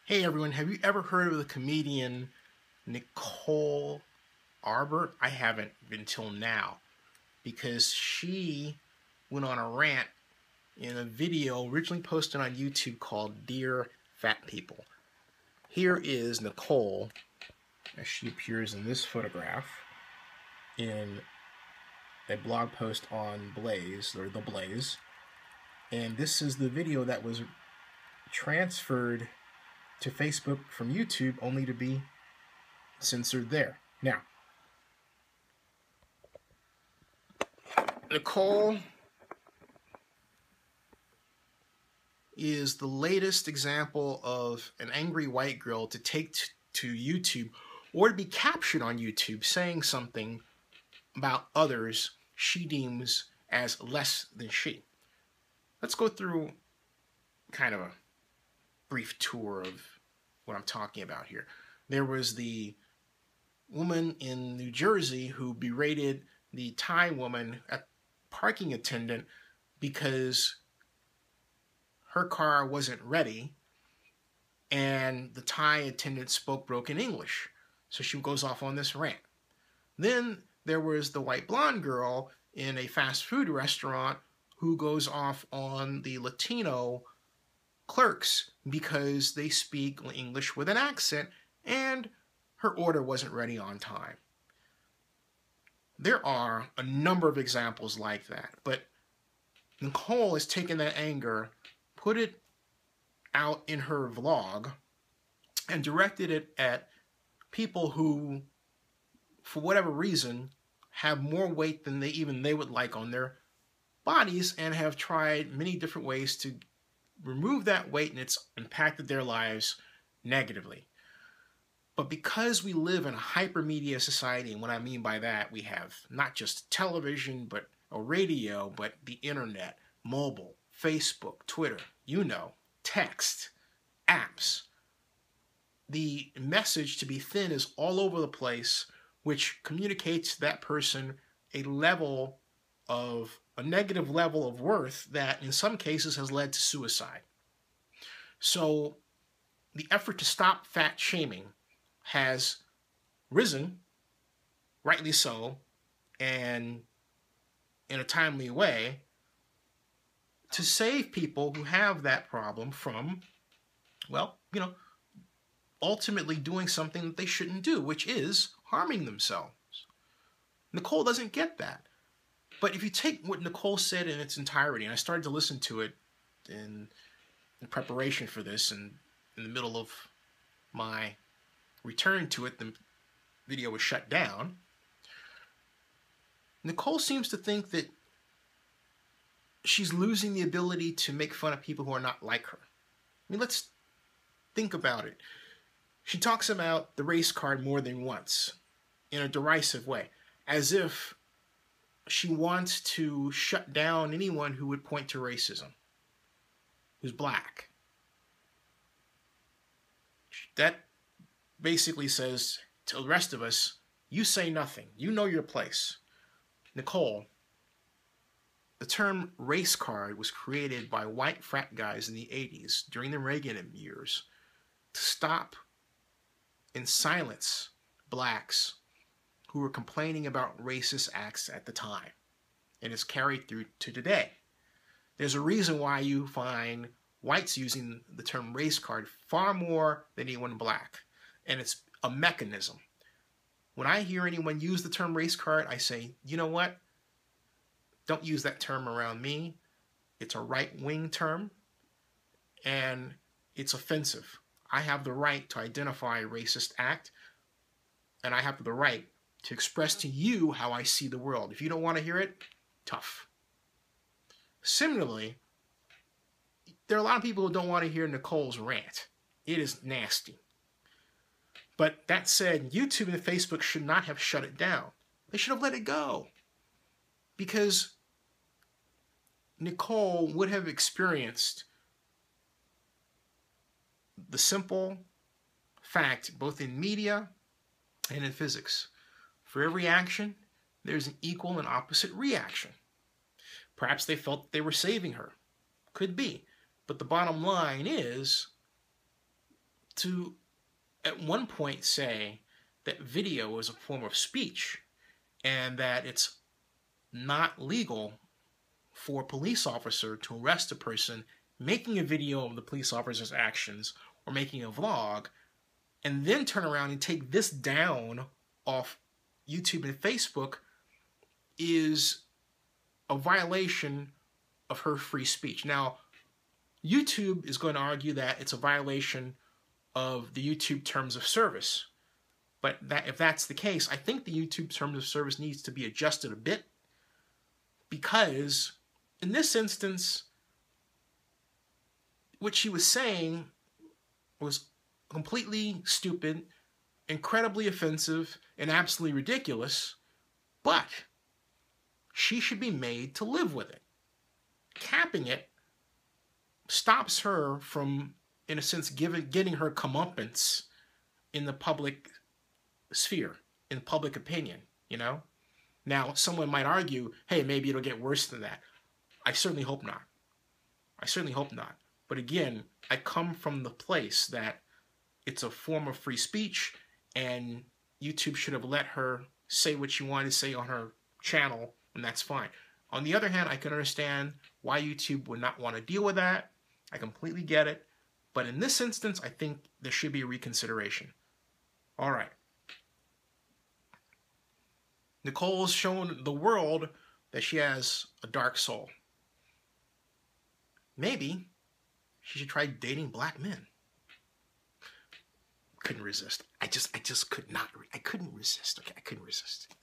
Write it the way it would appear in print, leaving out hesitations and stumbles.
Hey everyone, have you ever heard of the comedian Nicole Arbour? I haven't until now because she went on a rant in a video originally posted on YouTube called Dear Fat People. Here is Nicole as she appears in this photograph in a blog post on Blaze, or The Blaze. And this is the video that was transferred to Facebook from YouTube only to be censored there. Now, Nicole is the latest example of an angry white girl to take to YouTube or to be captured on YouTube saying something about others she deems as less than she. Let's go through kind of a brief tour of what I'm talking about here. There was the woman in New Jersey who berated the Thai woman, a parking attendant, because her car wasn't ready and the Thai attendant spoke broken English. So she goes off on this rant. Then there was the white blonde girl in a fast food restaurant who goes off on the Latino clerks because they speak English with an accent and her order wasn't ready on time. There are a number of examples like that, but Nicole has taken that anger, put it out in her vlog, and directed it at people who, for whatever reason, have more weight than they would like on their bodies and have tried many different ways to remove that weight, and it's impacted their lives negatively. But because we live in a hypermedia society, and what I mean by that, we have not just television, but a radio, but the internet, mobile, Facebook, Twitter, text, apps. The message to be thin is all over the place, which communicates to that person a negative level of worth that in some cases has led to suicide. So the effort to stop fat shaming has risen, rightly so, and in a timely way, to save people who have that problem from, ultimately doing something that they shouldn't do, which is harming themselves. Nicole doesn't get that. But if you take what Nicole said in its entirety, and I started to listen to it in preparation for this, and in the middle of my return to it, the video was shut down. Nicole seems to think that she's losing the ability to make fun of people who are not like her. I mean, let's think about it. She talks about the race card more than once in a derisive way, as if she wants to shut down anyone who would point to racism, who's black. That basically says to the rest of us, you say nothing. You know your place. Nicole, the term race card was created by white frat guys in the 80s during the Reagan years to stop and silence blacks who were complaining about racist acts at the time. And it's carried through to today. There's a reason why you find whites using the term race card far more than anyone black. And it's a mechanism. When I hear anyone use the term race card, I say, you know what? Don't use that term around me. It's a right-wing term, and it's offensive. I have the right to identify a racist act, and I have the right to express to you how I see the world. If you don't want to hear it, tough. Similarly, there are a lot of people who don't want to hear Nicole's rant. It is nasty. But that said, YouTube and Facebook should not have shut it down. They should have let it go. Because Nicole would have experienced the simple fact, both in media and in physics. For every action, there's an equal and opposite reaction. Perhaps they felt they were saving her. Could be. But the bottom line is, to, at one point, say that video is a form of speech and that it's not legal for a police officer to arrest a person making a video of the police officer's actions or making a vlog, and then turn around and take this down off YouTube and Facebook, is a violation of her free speech. Now, YouTube is going to argue that it's a violation of the YouTube terms of service. But if that's the case, I think the YouTube terms of service needs to be adjusted a bit, because in this instance, what she was saying was completely stupid, incredibly offensive, and absolutely ridiculous, but she should be made to live with it. Capping it stops her from, in a sense, getting her comeuppance in the public sphere, in public opinion, you know? Now, someone might argue, hey, maybe it'll get worse than that. I certainly hope not. I certainly hope not. But again, I come from the place that it's a form of free speech, and YouTube should have let her say what she wanted to say on her channel, and that's fine. On the other hand, I can understand why YouTube would not want to deal with that. I completely get it. But in this instance, I think there should be a reconsideration. All right. Nicole's shown the world that she has a dark soul. Maybe she should try dating black men. Couldn't resist. I just could not. I couldn't resist. Okay, I couldn't resist.